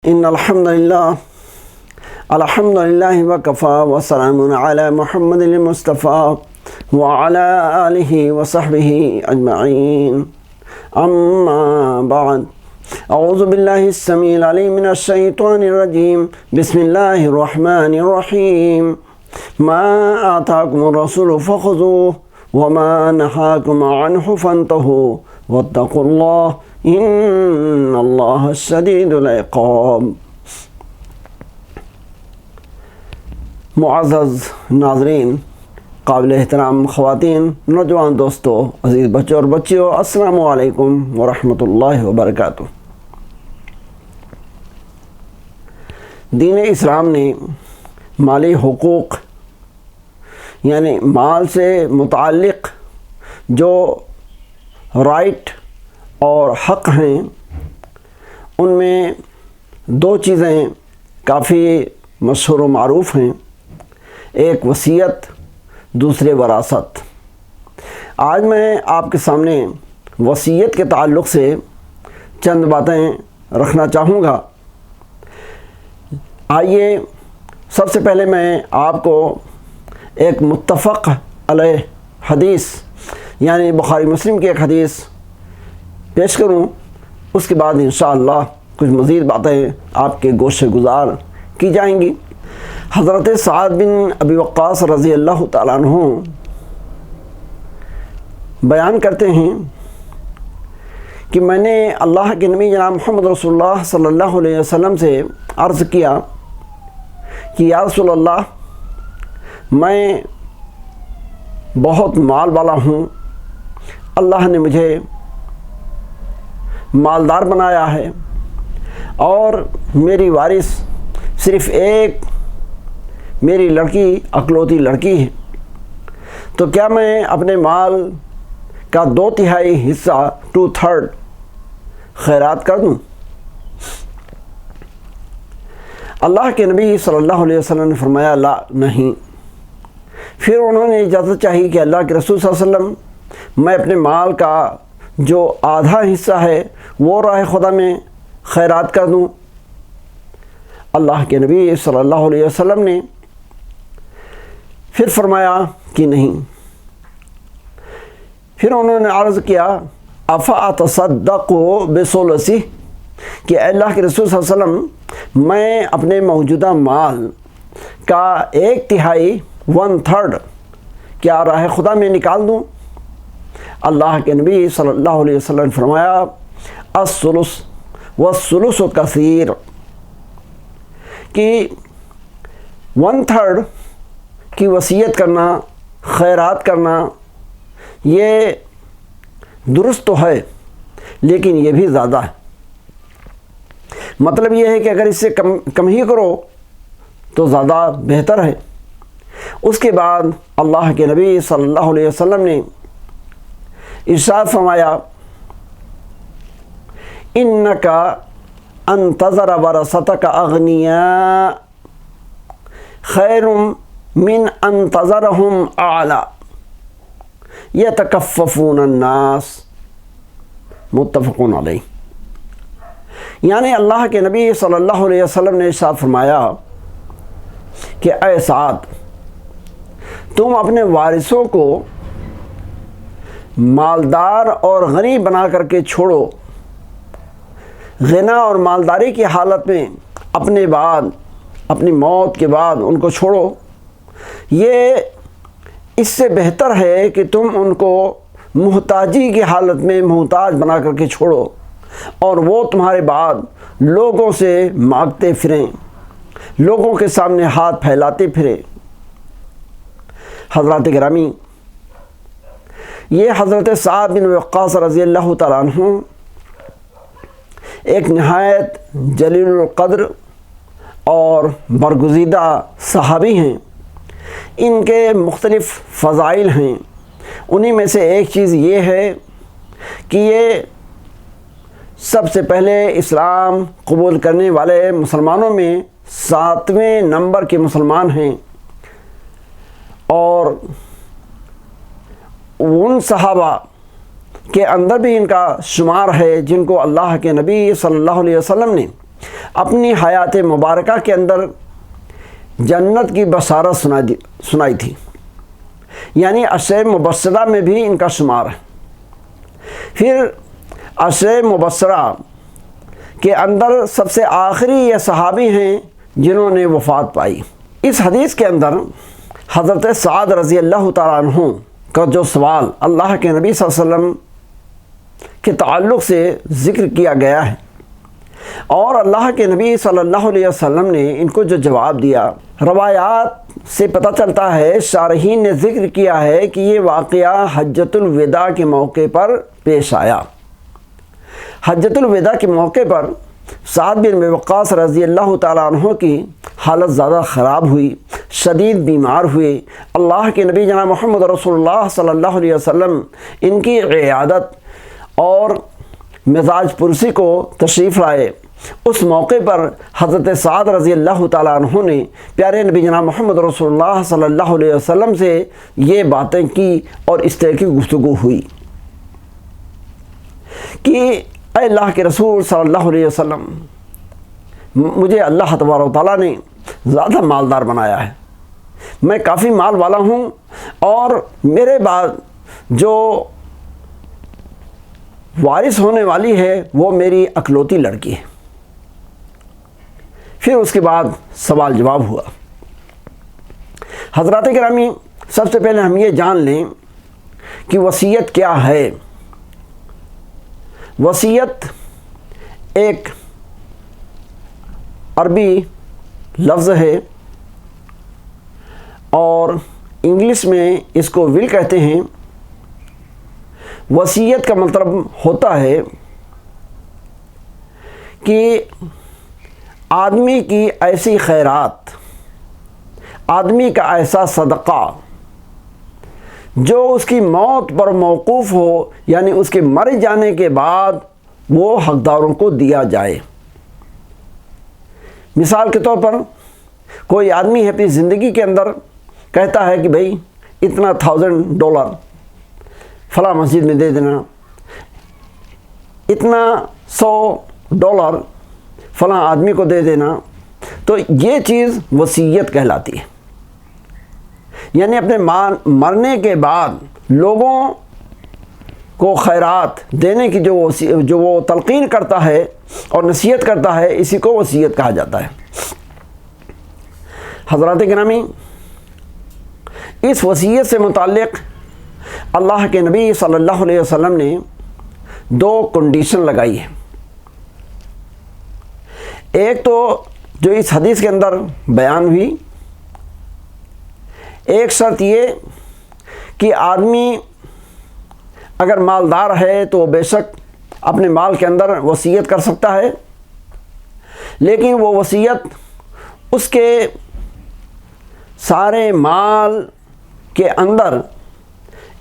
ان الحمدللہ وکفا وسلام علی محمد المصطفیٰ وعلی آلہ وصحبہ اجمعین اما بعد اعوذ باللہ السمیع العلیم من الشیطان الرجیم بسم اللہ الرحمن الرحیم ما آتاکم الرسول فخذوه وما نہاکم عنہ فانتہوا واتقوا اللہ ان اللہ شدید العقاب۔ معزز ناظرین، قابل احترام خواتین، نوجوان دوستو، عزیز بچوں اور بچیوں، السلام علیکم ورحمۃ اللہ وبرکاتہ۔ دین اسلام نے مالی حقوق یعنی مال سے متعلق جو رائٹ اور حق ہیں، ان میں دو چیزیں کافی مشہور و معروف ہیں، ایک وصیت، دوسرے وراثت۔ آج میں آپ کے سامنے وصیت کے تعلق سے چند باتیں رکھنا چاہوں گا۔ آئیے سب سے پہلے میں آپ کو ایک متفق علیہ حدیث یعنی بخاری مسلم کی ایک حدیث پیش کروں، اس کے بعد انشاءاللہ کچھ مزید باتیں آپ کے گوشِ گزار کی جائیں گی۔ حضرت سعد بن ابی وقاص رضی اللہ تعالیٰ عنہ بیان کرتے ہیں کہ میں نے اللہ کے نبی جناب محمد رسول اللہ صلی اللہ علیہ وسلم سے عرض کیا کہ یا رسول اللہ، میں بہت مال والا ہوں، اللہ نے مجھے مالدار بنایا ہے اور میری وارث صرف ایک میری لڑکی اکلوتی لڑکی ہے، تو کیا میں اپنے مال کا 2/3 حصہ 2/3 خیرات کر دوں؟ اللہ کے نبی صلی اللہ علیہ وسلم نے فرمایا لا، نہیں۔ پھر انہوں نے اجازت چاہی کہ اللہ کے رسول صلی اللہ علیہ وسلم، میں اپنے مال کا جو آدھا حصہ ہے وہ راہ خدا میں خیرات کر دوں؟ اللہ کے نبی صلی اللہ علیہ وسلم نے پھر فرمایا کہ نہیں۔ پھر انہوں نے عرض کیا افاتصدق بثلثہ، کہ اے اللہ کے رسول صلی اللہ علیہ وسلم، میں اپنے موجودہ مال کا 1/3 1/3 کیا راہ خدا میں نکال دوں؟ اللہ کے نبی صلی اللہ علیہ وسلم نے فرمایا الثلث والثلث کثیر، کہ 1/3 کی وصیت کرنا، خیرات کرنا، یہ درست تو ہے لیکن یہ بھی زیادہ ہے۔ مطلب یہ ہے کہ اگر اس سے کم ہی کرو تو زیادہ بہتر ہے۔ اس کے بعد اللہ کے نبی صلی اللہ علیہ وسلم نے ارشاد فرمایا انک ان تذر ورثتک اغنیاء خیر من ان تذرهم اعلی یتکففون الناس، متفق علیہ۔ یعنی اللہ کے نبی صلی اللہ علیہ وسلم نے ارشاد فرمایا کہ اے سعد، تم اپنے وارثوں کو مالدار اور غنی بنا کر کے چھوڑو، غنا اور مالداری کی حالت میں اپنے بعد، اپنی موت کے بعد ان کو چھوڑو، یہ اس سے بہتر ہے کہ تم ان کو محتاجی کی حالت میں محتاج بنا کر کے چھوڑو اور وہ تمہارے بعد لوگوں سے مانگتے پھریں، لوگوں کے سامنے ہاتھ پھیلاتے پھریں۔ حضرات گرامی، یہ حضرت سعد بن وقاص رضی اللہ تعالیٰ عنہ ایک نہایت جلیل القدر اور برگزیدہ صحابی ہیں۔ ان کے مختلف فضائل ہیں، انہی میں سے ایک چیز یہ ہے کہ یہ سب سے پہلے اسلام قبول کرنے والے مسلمانوں میں 7ویں نمبر کے مسلمان ہیں، اور ان صحابہ کے اندر بھی ان کا شمار ہے جن کو اللہ کے نبی صلی اللہ علیہ وسلم نے اپنی حیات مبارکہ کے اندر جنت کی بشارت سنائی تھی، یعنی عشر مبشرہ میں بھی ان کا شمار ہے۔ پھر عشر مبشرہ کے اندر سب سے آخری یہ صحابی ہیں جنہوں نے وفات پائی۔ اس حدیث کے اندر حضرت سعد رضی اللہ تعالیٰ عنہ کا جو سوال اللہ کے نبی صلی اللہ علیہ وسلم کے تعلق سے ذکر کیا گیا ہے، اور اللہ کے نبی صلی اللہ علیہ وسلم نے ان کو جو جواب دیا، روایات سے پتہ چلتا ہے، شارحین نے ذکر کیا ہے کہ یہ واقعہ حجۃ الوداع کے موقع پر پیش آیا۔ حجۃ الوداع کے موقع پر سعد بن ابی وقاص رضی اللہ تعالیٰ عنہ کی حالت زیادہ خراب ہوئی، شدید بیمار ہوئے۔ اللہ کے نبی جناب محمد رسول اللہ صلی اللہ علیہ وسلم ان کی عیادت اور مزاج پرسی کو تشریف لائے۔ اس موقع پر حضرت سعد رضی اللہ تعالیٰ عنہ نے پیارے نبی جناب محمد رسول اللہ صلی اللہ علیہ وسلم سے یہ باتیں کی اور اس طرح کی گفتگو ہوئی کہ اے اللہ کے رسول صلی اللہ علیہ وسلم، مجھے اللہ تبارک و تعالیٰ نے زیادہ مالدار بنایا ہے، میں کافی مال والا ہوں، اور میرے بعد جو وارث ہونے والی ہے وہ میری اکلوتی لڑکی ہے۔ پھر اس کے بعد سوال جواب ہوا۔ حضرات گرامی، سب سے پہلے ہم یہ جان لیں کہ وصیت کیا ہے۔ وصیت ایک عربی لفظ ہے اور انگلش میں اس کو ول کہتے ہیں۔ وصیت کا مطلب ہوتا ہے کہ آدمی کی ایسی خیرات، آدمی کا ایسا صدقہ جو اس کی موت پر موقوف ہو، یعنی اس کے مر جانے کے بعد وہ حقداروں کو دیا جائے۔ مثال کے طور پر کوئی آدمی ہے اپنی زندگی کے اندر کہتا ہے کہ بھئی اتنا $1000 فلاں مسجد میں دے دینا، اتنا $100 فلاں آدمی کو دے دینا، تو یہ چیز وصیت کہلاتی ہے۔ یعنی اپنے مرنے کے بعد لوگوں کو خیرات دینے کی جو وہ تلقین کرتا ہے اور نصیحت کرتا ہے، اسی کو وصیت کہا جاتا ہے۔ حضرات گرامی، اس وصیت سے متعلق اللہ کے نبی صلی اللہ علیہ وسلم نے 2 کنڈیشن لگائی ہے۔ ایک تو جو اس حدیث کے اندر بیان ہوئی، ایک شرط یہ کہ آدمی اگر مالدار ہے تو بے شک اپنے مال کے اندر وصیت کر سکتا ہے، لیکن وہ وصیت اس کے سارے مال کے اندر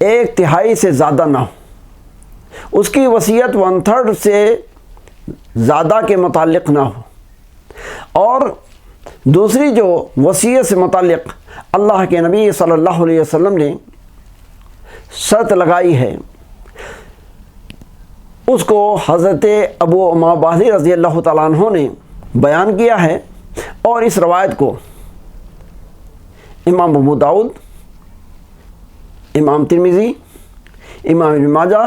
1/3 سے زیادہ نہ ہو، اس کی وصیت 1/3 سے زیادہ کے متعلق نہ ہو۔ اور دوسری جو وصیت سے متعلق اللہ کے نبی صلی اللہ علیہ وسلم نے شرط لگائی ہے، اس کو حضرت ابو امامہ باہلی رضی اللہ تعالیٰ عنہ نے بیان کیا ہے، اور اس روایت کو امام ابو داؤد، امام ترمذی، امام ابن ماجہ،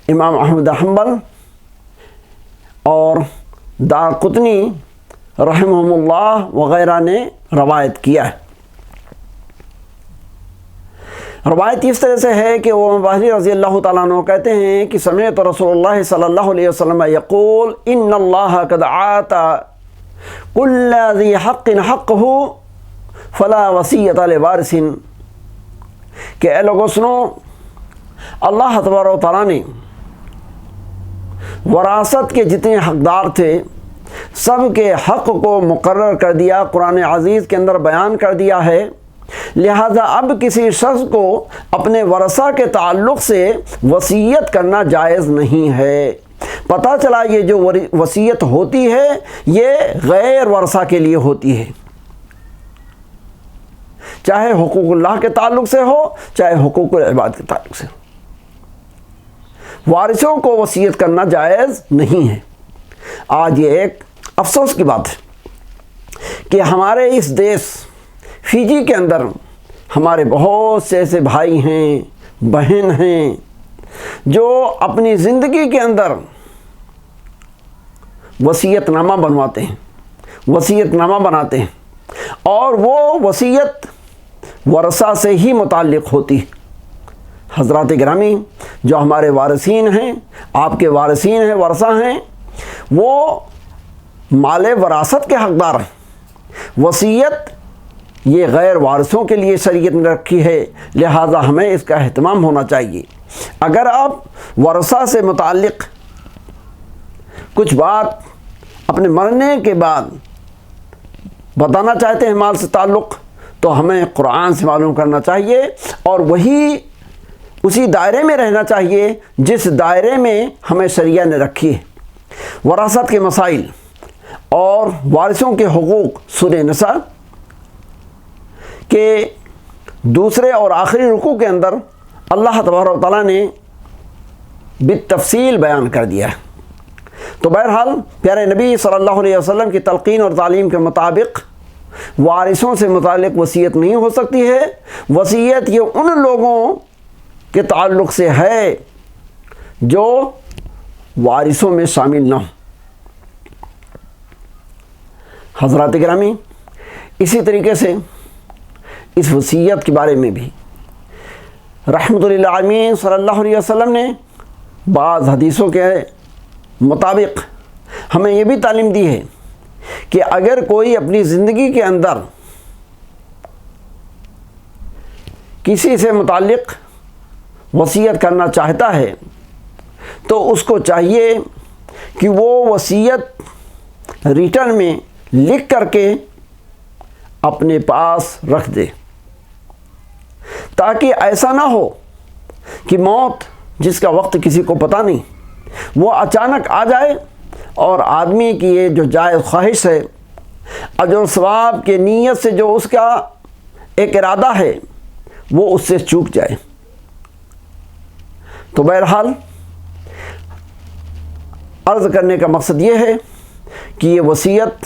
امام احمد حنبل اور دارقطنی رحمہم اللہ وغیرہ نے روایت کیا ہے۔ روایت اس طرح سے ہے کہ وہ باہلی رضی اللہ تعالیٰ عنہ کہتے ہیں کہ سمعت رسول اللہ صلی اللہ علیہ وسلم یقول ان اللہ قد آتا کل ذی حق حقہ فلا وصیۃ لوارث، کہ اے لوگوں سنو، اللہ تبارک و تعالیٰ نے وراثت کے جتنے حقدار تھے سب کے حق کو مقرر کر دیا، قرآن عزیز کے اندر بیان کر دیا ہے، لہذا اب کسی شخص کو اپنے ورثہ کے تعلق سے وصیت کرنا جائز نہیں ہے۔ پتہ چلا یہ جو وصیت ہوتی ہے یہ غیر ورثہ کے لیے ہوتی ہے، چاہے حقوق اللہ کے تعلق سے ہو، چاہے حقوق العباد کے تعلق سے ہو۔ وارثوں کو وصیت کرنا جائز نہیں ہے۔ آج یہ ایک افسوس کی بات ہے کہ ہمارے اس دیش فیجی کے اندر ہمارے بہت سے ایسے بھائی ہیں، بہن ہیں جو اپنی زندگی کے اندر وصیت نامہ بنواتے ہیں، وصیت نامہ بناتے ہیں، اور وہ وصیت ورثہ سے ہی متعلق ہوتی ہے۔ حضرات گرامی، جو ہمارے وارثین ہیں، آپ کے وارثین ہیں، ورثہ ہیں، وہ مال وراثت کے حقدار ہیں۔ وصیت یہ غیر وارثوں کے لیے شریعت نے رکھی ہے، لہذا ہمیں اس کا اہتمام ہونا چاہیے۔ اگر آپ ورثہ سے متعلق کچھ بات اپنے مرنے کے بعد بتانا چاہتے ہیں مال سے تعلق، تو ہمیں قرآن سے معلوم کرنا چاہیے، اور وہی اسی دائرے میں رہنا چاہیے جس دائرے میں ہمیں شریعہ نے رکھی ہے۔ وراثت کے مسائل اور وارثوں کے حقوق سورہ نساء کے دوسرے اور آخری رکوع کے اندر اللہ تبارک و تعالیٰ نے بالتفصیل بیان کر دیا ہے۔ تو بہرحال پیارے نبی صلی اللہ علیہ وسلم کی تلقین اور تعلیم کے مطابق وارثوں سے متعلق وصیت نہیں ہو سکتی ہے۔ وصیت یہ ان لوگوں کے تعلق سے ہے جو وارثوں میں شامل نہ ہوں۔ حضرات گرامی، اسی طریقے سے اس وصیت کے بارے میں بھی رحمت للعالمین صلی اللہ علیہ وسلم نے بعض حدیثوں کے مطابق ہمیں یہ بھی تعلیم دی ہے کہ اگر کوئی اپنی زندگی کے اندر کسی سے متعلق وصیت کرنا چاہتا ہے تو اس کو چاہیے کہ وہ وصیت ریٹرن میں لکھ کر کے اپنے پاس رکھ دے، تاکہ ایسا نہ ہو کہ موت جس کا وقت کسی کو پتہ نہیں، وہ اچانک آ جائے اور آدمی کی یہ جو جائز خواہش ہے، اجر و ثواب کے نیت سے جو اس کا ایک ارادہ ہے، وہ اس سے چوک جائے۔ تو بہرحال عرض کرنے کا مقصد یہ ہے کہ یہ وصیت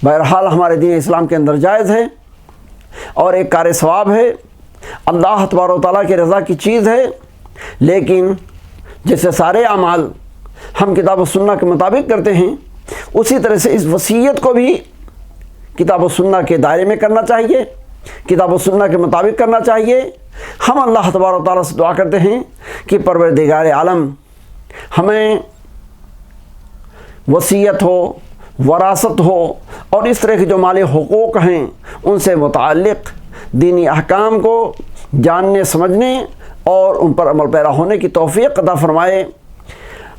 بہرحال ہمارے دین اسلام کے اندر جائز ہے اور ایک کار ثواب ہے، اللہ تبارک و تعالیٰ کی رضا کی چیز ہے، لیکن جیسے سارے اعمال ہم کتاب و سنہ کے مطابق کرتے ہیں، اسی طرح سے اس وصیت کو بھی کتاب و سنہ کے دائرے میں کرنا چاہیے، کتاب و سنہ کے مطابق کرنا چاہیے۔ ہم اللہ تبارک و تعالیٰ سے دعا کرتے ہیں کہ پروردگار عالم ہمیں وصیت ہو، وراثت ہو اور اس طرح کے جو مالی حقوق ہیں ان سے متعلق دینی احکام کو جاننے، سمجھنے اور ان پر عمل پیرا ہونے کی توفیق عطا فرمائے،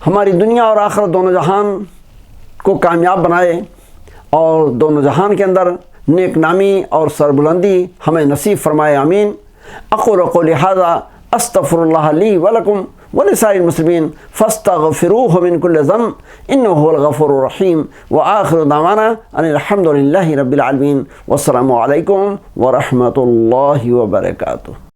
ہماری دنیا اور آخرت دونوں جہان کو کامیاب بنائے، اور دونوں جہان کے اندر نیک نامی اور سربلندی ہمیں نصیب فرمائے، آمین۔ اقول قولی ھذا استغفر اللہ لی ولکم ولسائر المسلمین فاستغفروہ من کل ذنب انہ هو الغفور الرحیم، وآخر دعوانا ان الحمد للہ رب العالمین، والسلام علیکم ورحمۃ اللہ وبرکاتہ۔